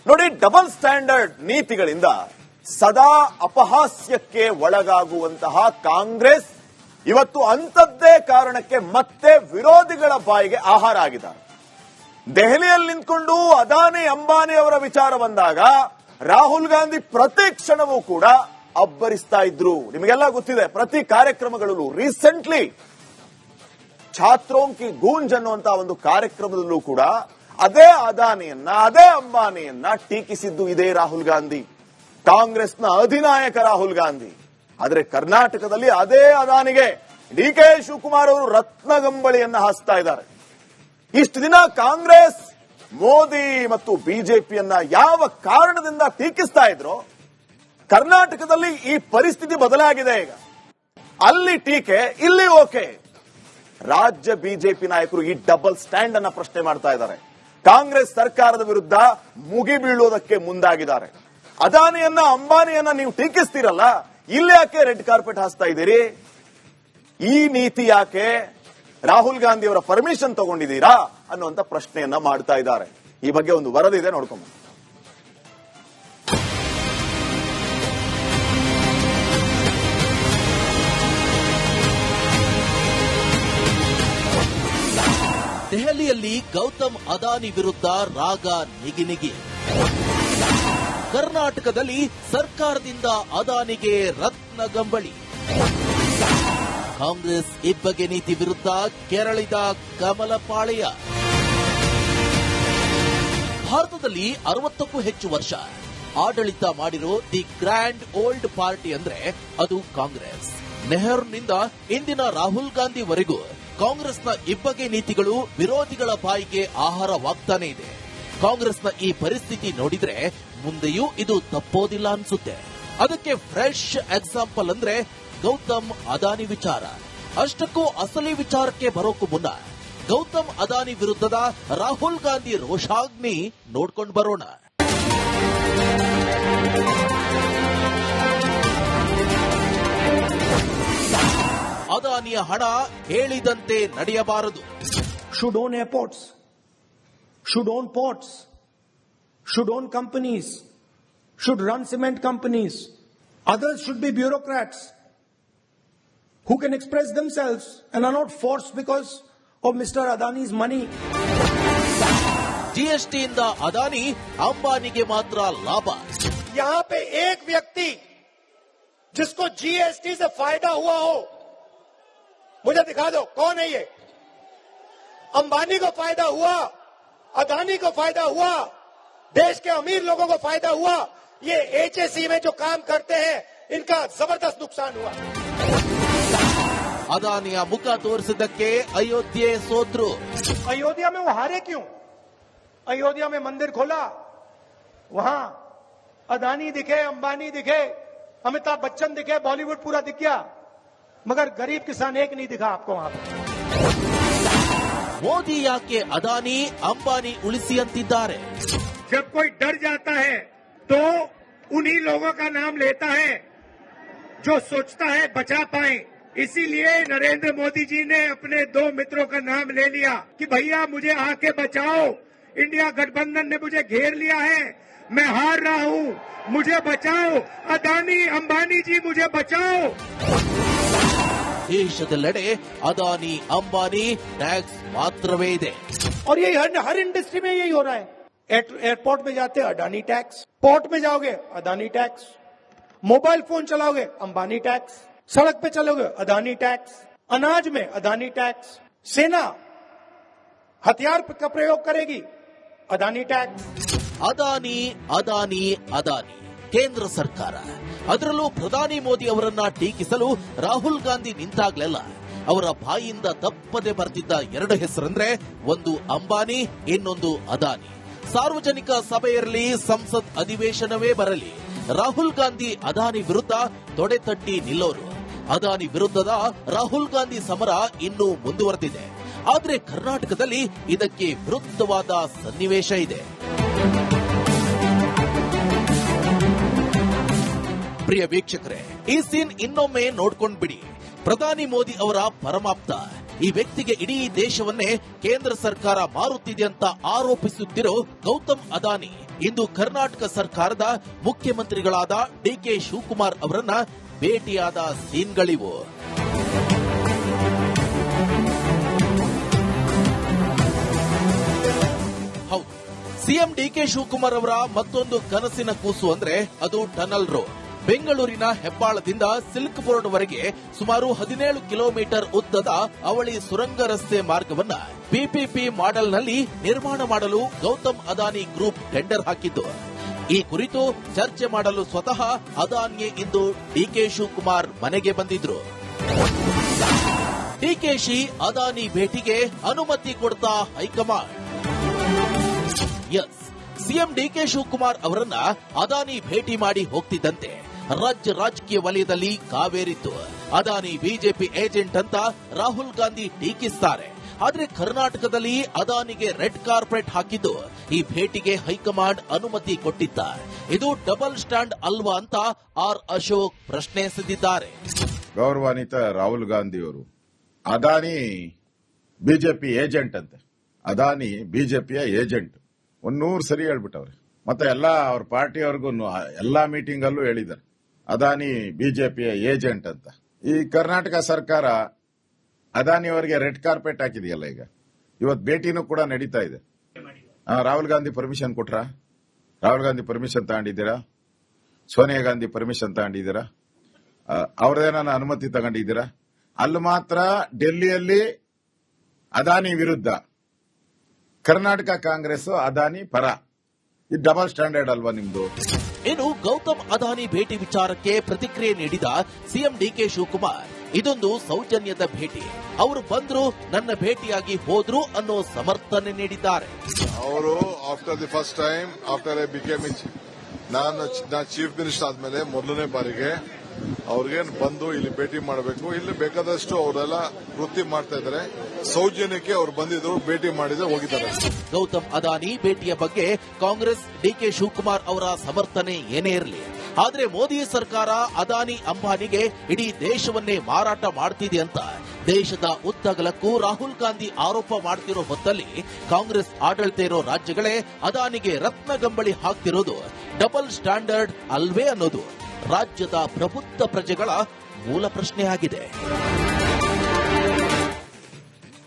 ನೋಡಿ, double standard ನೀತಿಗಳಿಂದ ಸದಾ ಅಪಹಾಸ್ಯಕ್ಕೆ ಒಳಗಾಗುವಂತಹ ಕಾಂಗ್ರೆಸ್ ಇವತ್ತು ಅಂಥದ್ದೇ ಕಾರಣಕ್ಕೆ ಮತ್ತೆ ವಿರೋಧಿಗಳ ಬಾಯಿಗೆ ಆಹಾರ ಆಗಿದ್ದಾರೆ. ದೆಹಲಿಯಲ್ಲಿ ನಿಂತ್ಕೊಂಡು ಅದಾನಿ ಅಂಬಾನಿ ಅವರ ವಿಚಾರ ಬಂದಾಗ ರಾಹುಲ್ ಗಾಂಧಿ ಪ್ರತಿ ಕ್ಷಣವೂ ಕೂಡ ಅಬ್ಬರಿಸ್ತಾ ಇದ್ರು. ನಿಮಗೆಲ್ಲ ಗೊತ್ತಿದೆ, ಪ್ರತಿ ಕಾರ್ಯಕ್ರಮಗಳಲ್ಲೂ ರೀಸೆಂಟ್ಲಿ ಛಾತ್ರೋಂ ಕಿ ಗೂಂಜ್ ಅನ್ನುವಂತಹ ಒಂದು ಕಾರ್ಯಕ್ರಮದಲ್ಲೂ ಕೂಡ ಅದೇ ಅದಾನಿಯನ್ನ, ಅದೇ ಅಂಬಾನಿಯನ್ನ ಟೀಕಿಸಿದ್ದು ಇದೇ ರಾಹುಲ್ ಗಾಂಧಿ, ಕಾಂಗ್ರೆಸ್ನ ಅಧಿನಾಯಕ ರಾಹುಲ್ ಗಾಂಧಿ. ಆದರೆ ಕರ್ನಾಟಕದಲ್ಲಿ ಅದೇ ಅದಾನಿಗೆ ಡಿಕೆ ಶಿವಕುಮಾರ್ ಅವರು ರತ್ನಗಂಬಳಿಯನ್ನ ಹಾಸ್ತಾ ಇದ್ದಾರೆ. ಇಷ್ಟು ದಿನ ಕಾಂಗ್ರೆಸ್ ಮೋದಿ ಮತ್ತು ಬಿಜೆಪಿಯನ್ನ ಯಾವ ಕಾರಣದಿಂದ ಟೀಕಿಸ್ತಾ ಇದ್ರು, ಕರ್ನಾಟಕದಲ್ಲಿ ಈ ಪರಿಸ್ಥಿತಿ ಬದಲಾಗಿದೆ. ಈಗ ಅಲ್ಲಿ ಟೀಕೆ, ಇಲ್ಲಿ ಓಕೆ. ರಾಜ್ಯ ಬಿಜೆಪಿ ನಾಯಕರು ಈ ಡಬಲ್ ಸ್ಟ್ಯಾಂಡ್ ಅನ್ನ ಪ್ರಶ್ನೆ ಮಾಡ್ತಾ ಇದ್ದಾರೆ. ಕಾಂಗ್ರೆಸ್ ಸರ್ಕಾರದ ವಿರುದ್ಧ ಮುಗಿಬೀಳುವುದಕ್ಕೆ ಮುಂದಾಗಿದ್ದಾರೆ. ಅದಾನಿಯನ್ನ ಅಂಬಾನಿಯನ್ನ ನೀವು ಟೀಕಿಸ್ತೀರಲ್ಲ, ಇಲ್ಲಿ ಯಾಕೆ ರೆಡ್ ಕಾರ್ಪೆಟ್ ಹಾಸ್ತಾ ಇದ್ದೀರಿ? ಈ ನೀತಿ ಯಾಕೆ? ರಾಹುಲ್ ಗಾಂಧಿ ಅವರ ಪರ್ಮಿಷನ್ ತಗೊಂಡಿದ್ದೀರಾ ಅನ್ನುವಂತ ಪ್ರಶ್ನೆಯನ್ನ ಮಾಡ್ತಾ ಇದ್ದಾರೆ. ಈ ಬಗ್ಗೆ ಒಂದು ವರದಿ ಇದೆ, ನೋಡ್ಕೊಂಡು. ದೆಹಲಿಯಲ್ಲಿ ಗೌತಮ್ ಅದಾನಿ ವಿರುದ್ಧ ರಾಗ ನಿಗಿನಿಗಿ. ಕರ್ನಾಟಕದಲ್ಲಿ ಸರ್ಕಾರದಿಂದ ಅದಾನಿಗೆ ರತ್ನಗಂಬಳಿ. ಕಾಂಗ್ರೆಸ್ ಇಬ್ಬಗೆ ನೀತಿ ವಿರುದ್ಧ ಕೆರಳಿದ ಕಮಲಪಾಳೆಯ. ಭಾರತದಲ್ಲಿ 60ಕ್ಕೂ ಹೆಚ್ಚು ವರ್ಷ ಆಡಳಿತ ಮಾಡಿರೋ ದಿ ಗ್ರ್ಯಾಂಡ್ ಓಲ್ಡ್ ಪಾರ್ಟಿ ಅಂದ್ರೆ ಅದು ಕಾಂಗ್ರೆಸ್. ನೆಹರುನಿಂದ ಇಂದಿನ ರಾಹುಲ್ ಗಾಂಧಿವರೆಗೂ ಕಾಂಗ್ರೆಸ್ನ ಇಬ್ಬಗೆ ನೀತಿಗಳು ವಿರೋಧಿಗಳ ಬಾಯಿಗೆ ಆಹಾರವಾಗ್ತಾನೆ ಇದೆ. ಕಾಂಗ್ರೆಸ್ನ ಈ ಪರಿಸ್ಥಿತಿ ನೋಡಿದ್ರೆ ಮುಂದೆಯೂ ಇದು ತಪ್ಪೋದಿಲ್ಲ ಅನ್ಸುತ್ತೆ. ಅದಕ್ಕೆ ಫ್ರೆಶ್ ಎಕ್ಸಾಂಪಲ್ ಅಂದ್ರೆ ಗೌತಮ್ ಅದಾನಿ ವಿಚಾರ. ಅಷ್ಟಕ್ಕೂ ಅಸಲಿ ವಿಚಾರಕ್ಕೆ ಬರೋಕು ಮುನ್ನ ಗೌತಮ್ ಅದಾನಿ ವಿರುದ್ಧದ ರಾಹುಲ್ ಗಾಂಧಿ ರೋಷಾಗ್ನಿ ನೋಡ್ಕೊಂಡು ಬರೋಣ. ಅದಾನಿಯ ಹಣ ಹೇಳಿದಂತೆ ನಡೆಯಬಾರದು. Should own airports, should own ports, should own companies, should run cement companies. Others should be bureaucrats who can express themselves and are not forced because of Mr. Adani's money. ಜಿಎಸ್ಟಿಯಿಂದ Adani ಅಂಬಾನಿಗೆ ಮಾತ್ರ ಲಾಭ. यहाँ पे एक व्यक्ति जिसको जीएसटी से फायदा हुआ हो, मुझे दिखा दो कौन है ये? अंबानी को फायदा हुआ, अदानी को फायदा हुआ, देश के अमीर लोगों को फायदा हुआ, ये एचएसई में जो काम करते हैं इनका जबरदस्त नुकसान हुआ. ಅದಾನಿಯ ಮುಖ ತೋರಿಸಿದ್ದಕ್ಕೆ ಅಯೋಧ್ಯೆ ಸೋತ್ರು. अयोध्या में वो हारे क्यों? अयोध्या में मंदिर खोला, वहां अदानी दिखे, अंबानी दिखे, अमिताभ बच्चन दिखे, बॉलीवुड पूरा दिख गया, मगर गरीब किसान एक नहीं दिखा आपको वहां पर. ಮೋದಿ ಯಾಕೆ ಅದಾನಿ ಅಂಬಾನಿ ಉಳಿಸಿ ಅಂತಿದ್ದಾರೆ? जब कोई डर जाता है तो उन्हीं लोगों का नाम लेता है जो सोचता है बचा पाए. इसीलिए नरेंद्र मोदी जी ने अपने 2 मित्रों का नाम ले लिया कि भैया मुझे आके बचाओ, इंडिया गठबंधन ने मुझे घेर लिया है, मैं हार रहा हूं, मुझे बचाओ, अदानी अंबानी जी मुझे बचाओ. ದೇಶದೆಲ್ಲೆಡೆ ಅದಾನಿ ಅಂಬಾನಿ ಟ್ಯಾಕ್ಸ್ ಮಾತ್ರವೇ ಇದೆ. और ये हर इंडस्ट्री में यही हो रहा है. एयरपोर्ट में जाते अडानी टैक्स, पोर्ट में जाओगे अदानी टैक्स, मोबाइल फोन चलाओगे अंबानी टैक्स, सड़क पे चलोगे अदानी टैक्स, अनाज में अदानी टैक्स, सेना हथियार का प्रयोग करेगी अदानी टैक्स. ಅದಾನಿ ಅದಾನಿ ಅದಾನಿ ಕೇಂದ್ರ ಸರ್ಕಾರ, ಅದರಲ್ಲೂ ಪ್ರಧಾನಿ ಮೋದಿ ಅವರನ್ನ ಟೀಕಿಸಲು ರಾಹುಲ್ ಗಾಂಧಿ ನಿಂತಾಗ್ಲೆಲ್ಲ ಅವರ ಬಾಯಿಯಿಂದ ತಪ್ಪದೆ ಬರ್ತಿದ್ದ 2 ಹೆಸರಂದ್ರೆ ಒಂದು ಅಂಬಾನಿ, ಇನ್ನೊಂದು ಅದಾನಿ. ಸಾರ್ವಜನಿಕ ಸಭೆ ಇರಲಿ, ಸಂಸತ್ ಅಧಿವೇಶನವೇ ಬರಲಿ, ರಾಹುಲ್ ಗಾಂಧಿ ಅದಾನಿ ವಿರುದ್ಧ ತೊಡೆತಟ್ಟಿ ನಿಲ್ಲೋರು. ಅದಾನಿ ವಿರುದ್ಧದ ರಾಹುಲ್ ಗಾಂಧಿ ಸಮರ ಇನ್ನೂ ಮುಂದುವರೆದಿದೆ. ಆದ್ರೆ ಕರ್ನಾಟಕದಲ್ಲಿ ಇದಕ್ಕೆ ವಿರುದ್ಧವಾದ ಸನ್ನಿವೇಶ ಇದೆ. ಪ್ರಿಯ ವೀಕ್ಷಕರೇ, ಈ ಸೀನ್ ಇನ್ನೊಮ್ಮೆ ನೋಡ್ಕೊಂಡ್ ಬಿಡಿ. ಪ್ರಧಾನಿ ಮೋದಿ ಅವರ ಪರಮಾಪ್ತ ಈ ವ್ಯಕ್ತಿಗೆ ಇಡೀ ದೇಶವನ್ನೇ ಕೇಂದ್ರ ಸರ್ಕಾರ ಮಾರುತ್ತಿದೆ ಅಂತ ಆರೋಪಿಸುತ್ತಿರೋ ಗೌತಮ್ ಅದಾನಿ ಇಂದು ಕರ್ನಾಟಕ ಸರ್ಕಾರದ ಮುಖ್ಯಮಂತ್ರಿಗಳಾದ ಡಿಕೆ ಶಿವಕುಮಾರ್ ಅವರನ್ನ ಭೇಟಿಯಾದ ಸೀನ್ಗಳಿವು. ಹೌದು, ಸಿಎಂ ಡಿಕೆ ಶಿವಕುಮಾರ್ ಅವರ ಮತ್ತೊಂದು ಕನಸಿನ ಕೂಸು ಅಂದ್ರೆ ಅದು ಟನಲ್ ರೋಡ್. ಬೆಂಗಳೂರಿನ ಹೆಬ್ಬಾಳದಿಂದ ಸಿಲ್ಕ್ ಬೋರ್ಡ್ ವರೆಗೆ ಸುಮಾರು 17 ಕಿಲೋಮೀಟರ್ ಉದ್ದದ ಅವಳಿ ಸುರಂಗ ರಸ್ತೆ ಮಾರ್ಗವನ್ನ ಪಿಪಿಪಿ ಮಾಡೆಲ್ನಲ್ಲಿ ನಿರ್ಮಾಣ ಮಾಡಲು ಗೌತಮ್ ಅದಾನಿ ಗ್ರೂಪ್ ಟೆಂಡರ್ ಹಾಕಿದ್ದು. ಈ ಕುರಿತು ಚರ್ಚೆ ಮಾಡಲು ಸ್ವತಃ ಅದಾನಿಯೇ ಇಂದು ಡಿಕೆ ಶಿವಕುಮಾರ್ ಮನೆಗೆ ಬಂದಿದ್ರು. ಡಿಕೆಶಿ ಅದಾನಿ ಭೇಟಿಗೆ ಅನುಮತಿ ಕೊಡ್ತಾ ಹೈಕಮಾಂಡ್. ಎಸ್, ಸಿಎಂ ಡಿಕೆ ಶಿವಕುಮಾರ್ ಅವರನ್ನ ಅದಾನಿ ಭೇಟಿ ಮಾಡಿ ಹೋಗ್ತಿದ್ದಂತೆ ರಾಜ್ಯ ರಾಜಕೀಯ ವಲಯದಲ್ಲಿ ಕಾವೇರಿತ್ತು. ಅದಾನಿ ಬಿಜೆಪಿ ಏಜೆಂಟ್ ಅಂತ ರಾಹುಲ್ ಗಾಂಧಿ ಟೀಕಿಸ್ತಾರೆ. ಆದ್ರೆ ಕರ್ನಾಟಕದಲ್ಲಿ ಅದಾನಿಗೆ ರೆಡ್ ಕಾರ್ಪೆಟ್ ಹಾಕಿದ್ದು ಈ ಭೇಟಿಗೆ ಹೈಕಮಾಂಡ್ ಅನುಮತಿ ಕೊಟ್ಟಿದ್ದ. ಇದು ಡಬಲ್ ಸ್ಟ್ಯಾಂಡ್ ಅಲ್ವಾ ಅಂತ ಆರ್ ಅಶೋಕ್ ಪ್ರಶ್ನೆ ಎಸೆದಿದ್ದಾರೆ. ಗೌರವಾನ್ವಿತ ರಾಹುಲ್ ಗಾಂಧಿ ಅವರು ಅದಾನಿ ಬಿಜೆಪಿ ಏಜೆಂಟ್ ಅಂತೆ. ಅದಾನಿ ಬಿಜೆಪಿಯ ಏಜೆಂಟ್ 100 ಸರಿ ಹೇಳ್ಬಿಟ್ಟವ್ರೆ. ಮತ್ತೆ ಎಲ್ಲ ಅವ್ರ ಪಾರ್ಟಿಯವ್ರಿಗೂ ಎಲ್ಲಾ ಮೀಟಿಂಗ್ ಅಲ್ಲೂ ಹೇಳಿದ್ದಾರೆ ಅದಾನಿ ಬಿಜೆಪಿಯ ಏಜೆಂಟ್ ಅಂತ. ಈ ಕರ್ನಾಟಕ ಸರ್ಕಾರ ಅದಾನಿ ಅವರಿಗೆ ರೆಡ್ ಕಾರ್ಪೆಟ್ ಹಾಕಿದೆಯಲ್ಲ, ಈಗ ಇವತ್ತು ಭೇಟಿನೂ ಕೂಡ ನಡೀತಾ ಇದೆ. ರಾಹುಲ್ ಗಾಂಧಿ ಪರ್ಮಿಷನ್ ಕೊಟ್ರಾ? ರಾಹುಲ್ ಗಾಂಧಿ ಪರ್ಮಿಷನ್ ತಗೊಂಡಿದ್ದೀರಾ? ಸೋನಿಯಾ ಗಾಂಧಿ ಪರ್ಮಿಷನ್ ತಗೊಂಡಿದ್ದೀರಾ? ಅವ್ರದೇನ ಅನುಮತಿ ತಗೊಂಡಿದ್ದೀರಾ? ಅಲ್ಲಿ ಮಾತ್ರ ಡೆಲ್ಲಿಯಲ್ಲಿ ಅದಾನಿ ವಿರುದ್ಧ, ಕರ್ನಾಟಕ ಕಾಂಗ್ರೆಸ್ ಅದಾನಿ ಪರ. ಇದು ಡಬಲ್ ಸ್ಟ್ಯಾಂಡರ್ಡ್ ಅಲ್ವಾ ನಿಮ್ದು? ಇನ್ನು ಗೌತಮ್ ಅದಾನಿ ಭೇಟಿ ವಿಚಾರಕ್ಕೆ ಪ್ರತಿಕ್ರಿಯೆ ನೀಡಿದ ಸಿಎಂ ಡಿಕೆ ಶಿವಕುಮಾರ್, ಇದೊಂದು ಸೌಜನ್ಯದ ಭೇಟಿ. ಅವರು ಬಂದ್ರು, ನನ್ನ ಭೇಟಿಯಾಗಿ ಹೋದ್ರು ಅನ್ನೋ ಸಮರ್ಥನೆ ನೀಡಿದ್ದಾರೆ. ಅವರು after the first time after I became ನಾನು ಚೀಫ್ ಮಿನಿಸ್ಟರ್ ಆದ್ಮೇಲೆ ಮೊದಲನೇ ಬಾರಿಗೆ ಅವ್ರಿಗೆ ಬಂದು ಇಲ್ಲಿ ಭೇಟಿ ಮಾಡಬೇಕು. ಇಲ್ಲಿ ಬೇಕಾದಷ್ಟು ಅವರೆಲ್ಲ ವೃತ್ತಿ ಮಾಡ್ತಾ ಇದ್ದಾರೆ. ಸೌಜನ್ಯಕ್ಕೆ ಅವ್ರು ಬಂದಿದ್ರು, ಭೇಟಿ ಮಾಡಿದ್ರೆ ಹೋಗಿದ್ದಾರೆ. ಗೌತಮ್ ಅದಾನಿ ಭೇಟಿಯ ಬಗ್ಗೆ ಕಾಂಗ್ರೆಸ್ ಡಿಕೆ ಶಿವಕುಮಾರ್ ಅವರ ಸಮರ್ಥನೆ ಏನೇ ಇರಲಿ, ಆದ್ರೆ ಮೋದಿ ಸರ್ಕಾರ ಅದಾನಿ ಅಂಬಾನಿಗೆ ಇಡೀ ದೇಶವನ್ನೇ ಮಾರಾಟ ಮಾಡ್ತಿದೆ ಅಂತ ದೇಶದ ಉದ್ದಗಲಕ್ಕೂ ರಾಹುಲ್ ಗಾಂಧಿ ಆರೋಪ ಮಾಡ್ತಿರೋ ಹೊತ್ತಲ್ಲಿ ಕಾಂಗ್ರೆಸ್ ಆಡಳಿತ ಇರೋ ರಾಜ್ಯಗಳೇ ಅದಾನಿಗೆ ರತ್ನಗಂಬಳಿ ಹಾಕ್ತಿರೋದು ಡಬಲ್ ಸ್ಟ್ಯಾಂಡರ್ಡ್ ಅಲ್ವೇ ಅನ್ನೋದು ರಾಜ್ಯದ ಪ್ರಬುದ್ಧ ಪ್ರಜೆಗಳ ಮೂಲ ಪ್ರಶ್ನೆಯಾಗಿದೆ.